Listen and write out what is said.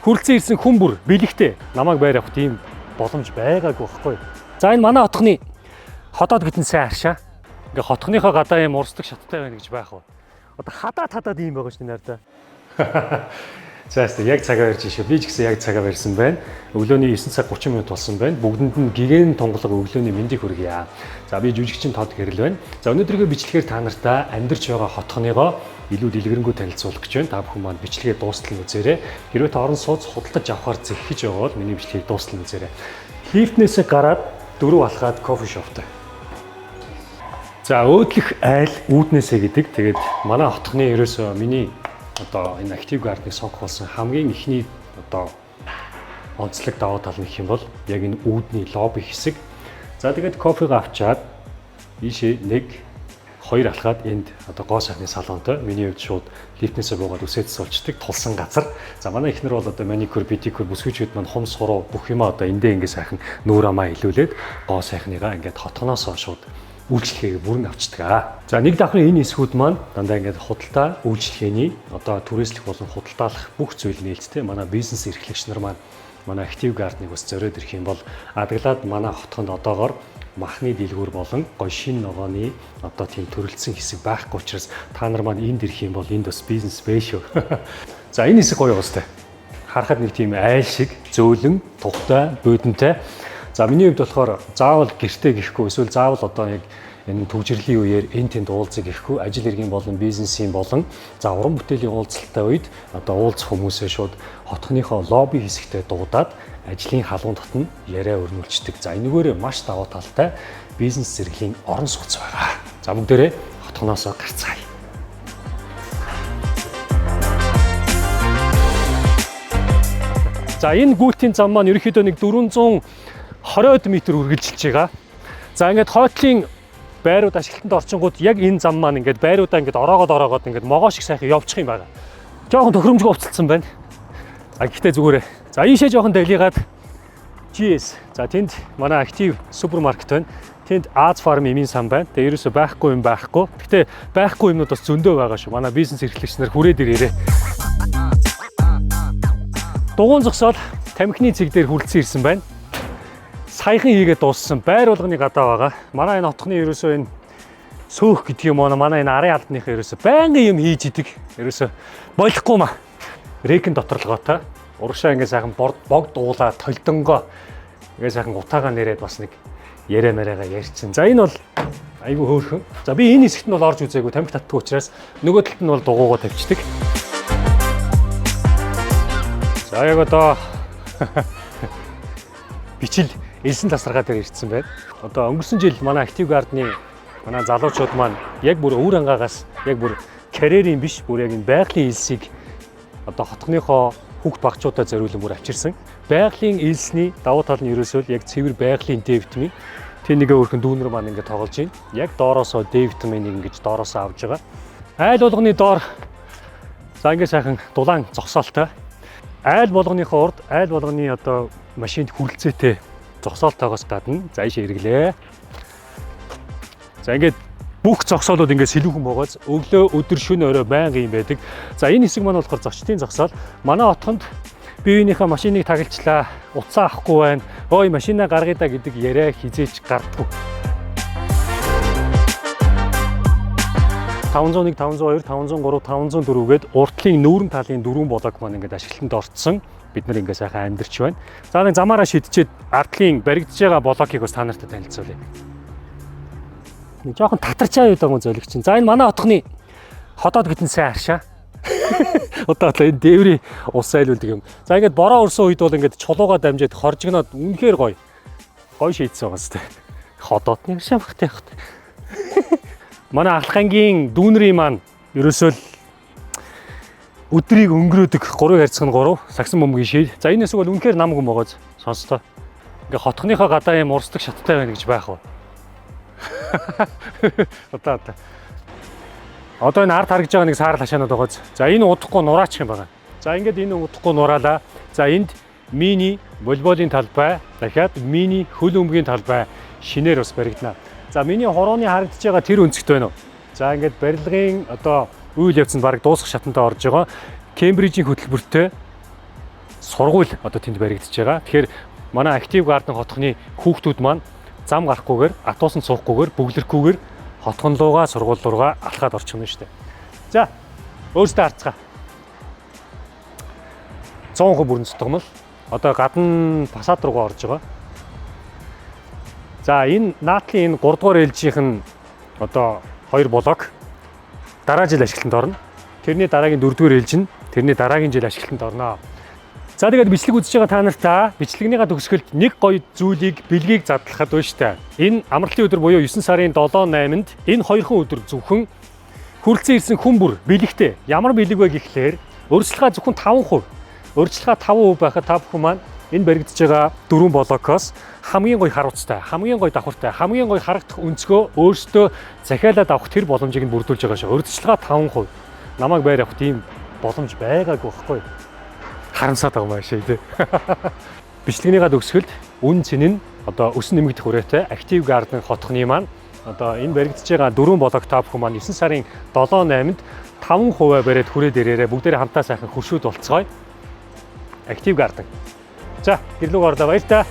Хүрлцэн ирсэн хүн бүр бэлэгтэй намайг байр явах тийм боломж байгаагүй байхгүй. За энэ манай хотхны ходоод гэтэн сайн харшаа. Ингээ хотхныхоо гадаа юм урсдаг шаттай байна гэж байх уу. Одоо хадаад ийм байгаа шүү нэр да. За яг цагаа барьж шүү. Би ч гэсэн яг цагаа барьсан байна. Өглөөний 9 цаг 30 минут болсон байна. Бүгдэнд нь гэгэн тунгалаг өглөөний мэндийг хүргье. За би жүжигчин Тод Гэрэл байна. За өнөөдрийнхөө бичлэгээр та нартай амьдарч байгаа хотхныгоо илүү дэлгэрэнгүй танилцуулах гэж байна. Та бүхэн маань бичлэгээ дуустал үзээрэй. Хэрвээ та орон сууц худалдаж авахар зэхэж байгаа бол миний бичлэгийг дуустал үзээрэй. Лифтнээс гараад дөрөв алхаад кофе шоптой. За өөдлөх айл үүднээсээ гэдэг. Тэгээд манай хотхны ерөөсөө миний одоо энэ актив гардыг сонгох болсон хамгийн ихний одоо онцлог даваа тал нь гэх юм бол яг энэ үүдний лобби хэсэг. За тэгээд кофег авчаад ийшээ 1 2 алхаад энд одоо гоо сайхны салонтой миний хувьд шууд лифтнээсээ буугаад үсээд суулцдаг тулсан газар. За манай эхнэр бол одоо маникюр, педикюр, бүсгүйчүүд маань хум суруу бүх юм одоо эндээ ингэ сайхан нүүр амаа илүүлээд гоо сайхныгаа ингээд хотгоноос шууд үйлчлэгээ бүрэн авчдаг. За нэг давхрын энэ эсгүүд маань дандаа ингээд худалдаа үйлчлэгээний одоо түрээслэх болон худалдаалах бүх зүйл нээлттэй манай бизнес эрхлэгч нар маань манай актив гардыг бас зориод ирэх юм бол адаглаад манай хотхонд одоогоор махны дэлгүүр болон гоё шин ногооны одоо тийм төрөлдсөн хэсэг байхгүй учраас та нар маань энд ирэх юм бол энд бас бизнес бэ шүү. За энэ хэсэг гоё уустай. Харахад нэг тийм айл шиг зөөлөн, тухтай, бодонтой. За миний хувьд болохоор заавал гэртээ гихгүй эсвэл заавал одоо яг энэ төвжирлийн үеэр энэ тэнд уулзах гихгүй ажил хэргийн болон бизнесийн болон за уран бүтээлийн уулзалттай үед одоо уулзах хүмүүсээ шууд хотхныхоо лобби хэсэгтээ дуудаад ажлын халуун дотн яриа өрнүүлждэг. За энэгээр маш даваа талтай бизнес зэрэглэлийн орон сууц байгаа. За бүгдээрээ хотхноосоо гарцгаая. За энэ гүйлтийн зам маань ерөнхийдөө нэг 420 метр үргэлжилж байгаа. За ингээд хойтлын байрууд ашиглалтанд орчингууд яг энэ зам маань ингээд байруудаа ингээд ороогоод ингээд могоо шиг сайхан явчих юм байна. Жохон тохиромжгүй уцалсан байна. А гэхдээ зүгээрээ. За ийшээ жохон далигаад GS. За тэнд манай актив супермаркет байна. Тэнд Аз фарм эмийн сан байна. Тэгээ ерөөсөө байхгүй юм байхгүй. Гэхдээ байхгүй юмнууд бас зөндөө байгаа шүү. Манай бизнес эрхлэгч нар хүрээд ирээрээ. Дугуун зогсоод тамхины цэг дээр хүлцэн ирсэн байна. Саяхан хийгээд дууссан байр болгоны гадаа байгаа. Манай энэ хотхны ерөөсөө энэ сөөх гэдэг юм уу манай энэ арын албаныхаа ерөөсөө байнгын юм хийж идэг. Ерөөсөө болохгүй маа. Рекэн доторлогоотой. Урагшаа ингээ сайхан бог дуулаа толдонгоо ингээ сайхан утаагаа нэрээд бас нэг яриа мариагаа ярьчин. За энэ бол айгүй хөөрхөн. За би энэ хэсэгт нь бол орж үзээгүй тамхи татдаг учраас нөгөө талд нь бол дугуугаа тавьчихдаг. За яг одоо бичил элсэн тасаргаа дээр ирсэн байна. Одоо өнгөрсөн жил манай актив гардны манай залуучууд маань яг бүр өвөр ангаагаас яг бүр карьерийн биш бүр яг энэ байгалийн элсийг одоо хотхныхоо хүүхд багчуудаа зориулсан бүр авчирсан. Байгалийн элсний давуу тал нь ерөөсөө яг цэвэр байгалийн D витамин. Тэр нэгэ өөрхөн дүүнер маань ингээд тоглож байна. Яг доороосоо D витаминыг ингэж доороосоо авж байгаа. Айл болгоны доор за ингээд сайхан дулаан зогсоолтой. Айл болгоныхоо урд айл болгоны одоо машинд хүлцээтэй зогсоолтойгоос гадна за ийшээ эргэлээ. За ингээд бүх зогсоолууд ингээд сэлүүхэн богоос өглөө өдөр шөнө орой байнга юм байдаг. За энэ хэсэг маань болохоор зочдын зогсоол. Манай хотхонд биеийнхээ машиныг тагилчлаа, утсаа авахгүй байна. Ой машинаа гаргая да гэдэг яриа хизээч гардаггүй. 501, 502, 503, 504 гээд уртлын нүүрэн талын дөрвөн блок маань ингээд ашиглалтанд орцсон. Бид нар ингээд сайхан амьдарч байна. За нэг замаараа шидчихэд ардлын баригдаж байгаа блокийг бас та нартай танилцуулъя. Нэг жоохон татарчаа юу даа зөөлөг чинь. За энэ манай хотхны ходоод гэтэн сайн харшаа. Одоо энэ дээврийн ус айлуулдаг юм. За ингээд бороо өрсөн үед бол ингээд чулуугаа дамжаад хоржигноод үнэхээр гоё. Гоё шийдсэн байгаа сте. Ходоод нэг шавхтай явахт. Манай алхангийн дүүнрийн маань ерөөсөө өдрийг өнгөрөөдөг 3 харьцах нь 3 сагсан бөмбөгийн шил. За энэс бол үнэхээр нам гүн байгаа сонстоо. Ингээ хотхныхоо гадаа юм урсдаг шаттай байна гэж байх уу. Одоо энэ ард харагдж байгаа нэг саарл хашаанууд байгаа. За энэ удахгүй нураачих юм байна. За ингээд энэ удахгүй нураалаа. За энд мини волейболын талбай, дахиад мини хөл өмгийн талбай шинээр бас баригдана. За миний хорооны харагдж байгаа тэр өнцгт байна уу? За ингээд барилгын одоо үйл явц нь баг дуусах шатанд орж байгаа. Кембрижийн хөтөлбөртэй сургууль одоо тэнд баригдаж байгаа. Тэгэхээр манай Active Garden хотхны хүүхдүүд маань зам гарахгүйгээр, атуусан суухгүйгээр, бөглөрөхгүйгээр хотхон руугаа, сургууль руугаа алхаад орчих юм шүү дээ. За, өөрсдөө харцгаа. 100% бүрэн цутгамал одоо гадна фасад руугаа орж байгаа. За, энэ наатлын энэ 3 дугаар ээлжийнх нь одоо 2 блок дараа жил ашиглалтанд орно. Тэрний дараагийн 4 дугаар ээлж нь тэрний дараагийн жил ашиглалтанд орно. За тэгээд бичлэг үзэж байгаа та нартай бичлэгнийхаа төгсгөлд нэг гоё зүйлийг бэлгийг задлахад байна штэ. Энэ амралтын өдөр буюу 9 сарын 7-8-нд энэ хоёрхан өдөр зөвхөн хүрэлцэн ирсэн хүн бүр бэлэгтэй. Ямар бэлэг вэ гэхлээр өөрчлөлтөө зөвхөн 5%. Өөрчлөлтөө 5% байхад та бүхэн маань энэ баригдаж байгаа 4 блокоос хамгийн гоё харуулцтай, хамгийн гоё давхартай, хамгийн гоё харагдах өнцгөө өөртөө захиалаад авах тэр боломжийг нь бүрдүүлж байгаа шүү. Өөрчлөлтөө 5%. Намайг байр авах тийм боломж байгаагүй байхгүй. Харамсаад байгаа юм шиг тий. Бичлэгнийхаа төгсгөлд үн цэн нь одоо өсөн нэмэгдэх хүрээтэй Active Garden хотхны маань одоо энэ баригдаж байгаа 4 блок та бүхэн маань 9 сарын 7-8-нд 5% бариад хүрээд ирээрээ бүгдээрээ хамтаа сайхан хуршууд болцгоё. Active Garden. За, гэрлүүг орлоо баяр та.